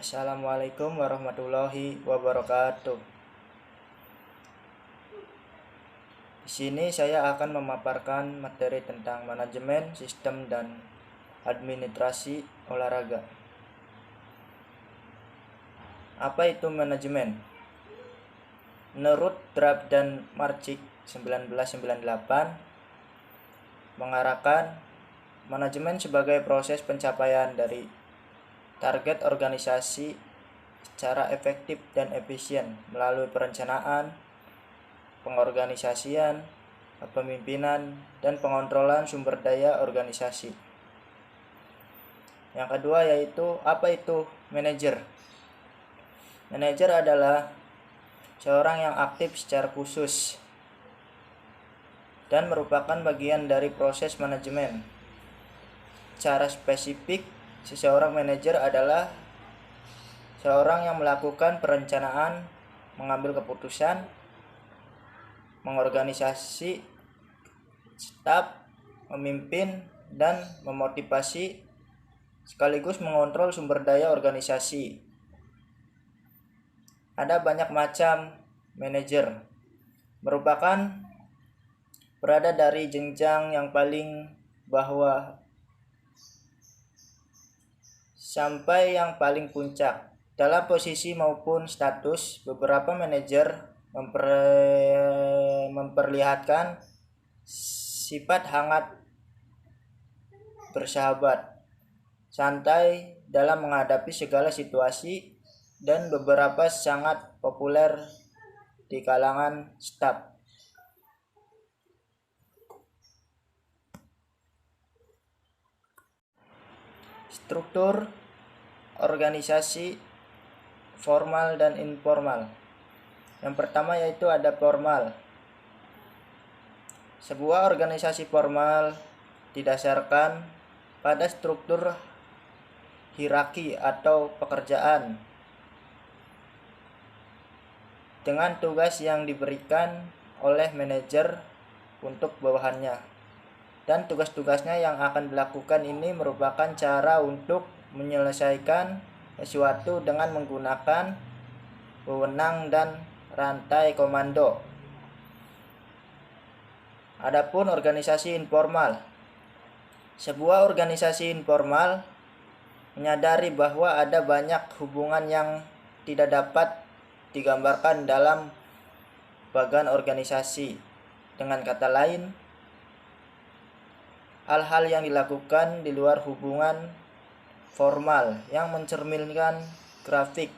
Assalamualaikum warahmatullahi wabarakatuh. Di sini saya akan memaparkan materi tentang manajemen, sistem, dan administrasi olahraga. Apa itu manajemen? Menurut Drab dan Marcik 1998 mengarahkan manajemen sebagai proses pencapaian dari target organisasi secara efektif dan efisien melalui perencanaan, pengorganisasian, kepemimpinan, dan pengontrolan sumber daya organisasi. Yang kedua yaitu apa itu manajer? Manajer adalah seorang yang aktif secara khusus dan merupakan bagian dari proses manajemen. Secara spesifik, seseorang manajer adalah seorang yang melakukan perencanaan, mengambil keputusan, mengorganisasi staf, memimpin, dan memotivasi sekaligus mengontrol sumber daya organisasi. Ada banyak macam manajer, merupakan berada dari jenjang yang paling bawah sampai yang paling puncak. Dalam posisi maupun status, beberapa manajer memperlihatkan sifat hangat, bersahabat, santai dalam menghadapi segala situasi, dan beberapa sangat populer di kalangan staf. Struktur organisasi formal dan informal. Yang pertama yaitu ada formal. Sebuah organisasi formal didasarkan pada struktur hierarki atau pekerjaan dengan tugas yang diberikan oleh manajer untuk bawahannya. Dan tugas-tugasnya yang akan dilakukan ini merupakan cara untuk menyelesaikan sesuatu dengan menggunakan wewenang dan rantai komando. Adapun organisasi informal. Sebuah organisasi informal menyadari bahwa ada banyak hubungan yang tidak dapat digambarkan dalam bagan organisasi. Dengan kata lain, hal-hal yang dilakukan di luar hubungan formal yang mencerminkan grafik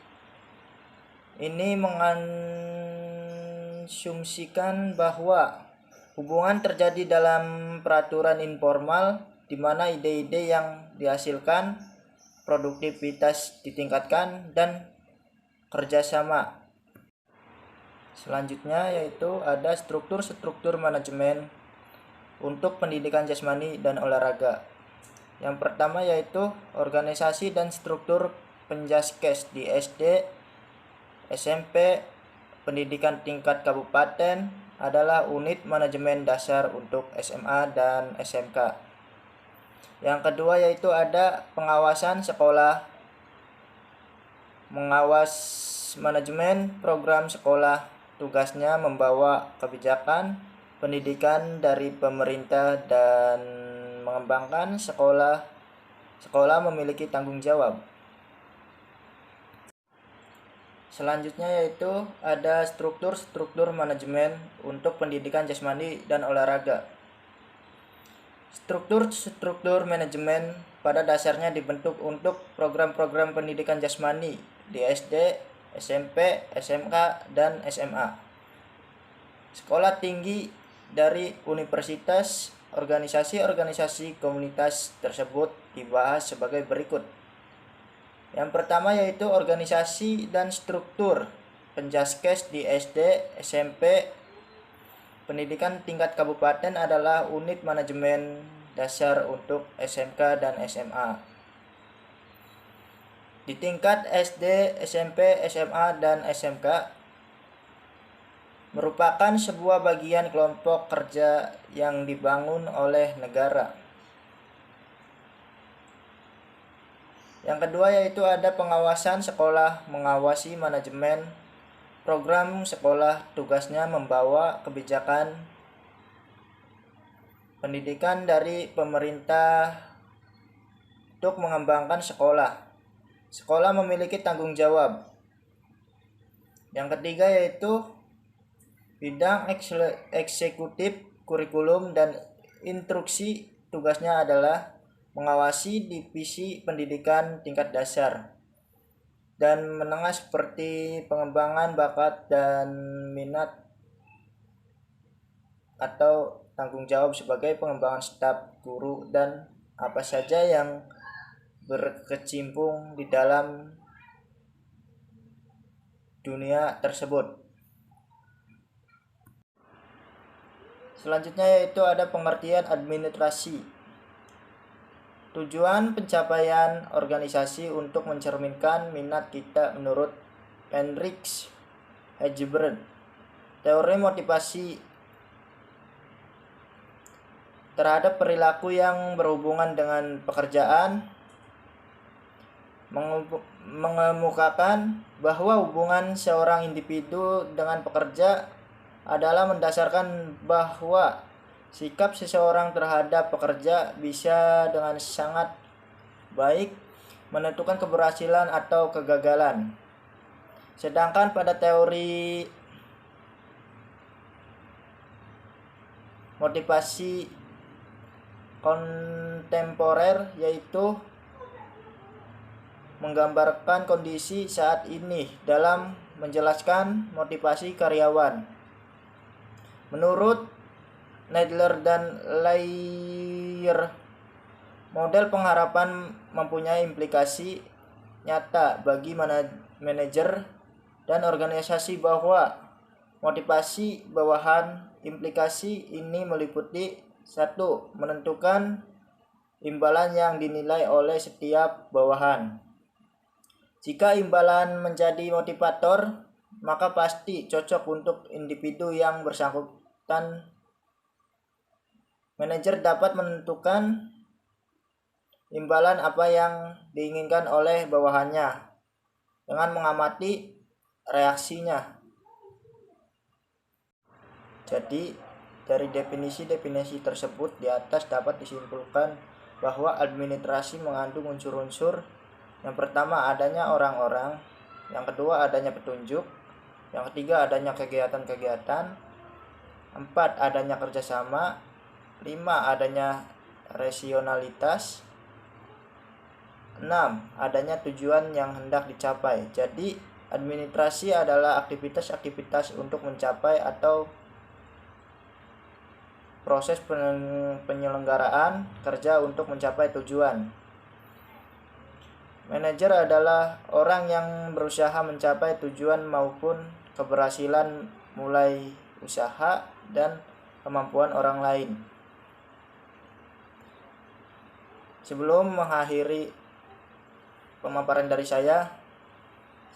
ini mengasumsikan bahwa hubungan terjadi dalam peraturan informal di mana ide-ide yang dihasilkan, produktivitas ditingkatkan, dan kerjasama. Selanjutnya yaitu ada struktur-struktur manajemen untuk pendidikan jasmani dan olahraga. Yang pertama yaitu organisasi dan struktur penjaskes di SD, SMP, pendidikan tingkat kabupaten adalah unit manajemen dasar untuk SMA dan SMK. Yang kedua yaitu ada pengawasan sekolah, mengawas manajemen program sekolah, tugasnya membawa kebijakan pendidikan dari pemerintah dan mengembangkan sekolah memiliki tanggung jawab. Selanjutnya yaitu ada struktur manajemen untuk pendidikan jasmani dan olahraga. Struktur manajemen pada dasarnya dibentuk untuk program-program pendidikan jasmani di SD, SMP, SMK, dan SMA. Sekolah tinggi dari universitas, organisasi komunitas tersebut dibahas sebagai berikut. Yang pertama yaitu organisasi dan struktur penjaskes di SD, SMP. Pendidikan tingkat kabupaten adalah unit manajemen dasar untuk SMK dan SMA. Di tingkat SD, SMP, SMA, dan SMK merupakan sebuah bagian kelompok kerja yang dibangun oleh negara. Yang kedua yaitu ada pengawasan sekolah, mengawasi manajemen program sekolah, tugasnya membawa kebijakan pendidikan dari pemerintah untuk mengembangkan sekolah. Sekolah memiliki tanggung jawab. Yang ketiga yaitu bidang eksekutif, kurikulum, dan instruksi, tugasnya adalah mengawasi divisi pendidikan tingkat dasar dan menengah seperti pengembangan bakat dan minat atau tanggung jawab sebagai pengembangan staf guru dan apa saja yang berkecimpung di dalam dunia tersebut. Selanjutnya yaitu ada pengertian administrasi. Tujuan pencapaian organisasi untuk mencerminkan minat kita menurut Heinrich Herzberg. Teori motivasi terhadap perilaku yang berhubungan dengan pekerjaan mengemukakan bahwa hubungan seorang individu dengan pekerja adalah mendasarkan bahwa sikap seseorang terhadap pekerja bisa dengan sangat baik menentukan keberhasilan atau kegagalan. Sedangkan pada teori motivasi kontemporer yaitu menggambarkan kondisi saat ini dalam menjelaskan motivasi karyawan. Menurut Nadler dan Layer, model pengharapan mempunyai implikasi nyata bagi manajer dan organisasi bahwa motivasi bawahan. Implikasi ini meliputi 1. Menentukan imbalan yang dinilai oleh setiap bawahan. Jika imbalan menjadi motivator, maka pasti cocok untuk individu yang bersangkutan. Manajer dapat menentukan imbalan apa yang diinginkan oleh bawahannya dengan mengamati reaksinya. Jadi, dari definisi-definisi tersebut di atas dapat disimpulkan bahwa administrasi mengandung unsur-unsur. Yang pertama adanya orang-orang, yang kedua adanya petunjuk, yang ketiga adanya kegiatan-kegiatan, 4 adanya kerjasama, 5 adanya rasionalitas, 6 adanya tujuan yang hendak dicapai. Jadi administrasi adalah aktivitas-aktivitas untuk mencapai atau proses penyelenggaraan kerja untuk mencapai tujuan. Manajer adalah orang yang berusaha mencapai tujuan maupun keberhasilan mulai usaha dan kemampuan orang lain. Sebelum mengakhiri pemaparan dari saya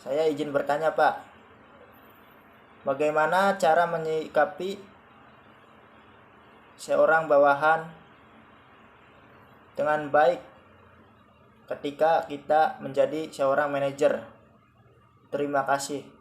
izin bertanya, Pak. Bagaimana cara menyikapi seorang bawahan dengan baik ketika kita menjadi seorang manajer? Terima kasih.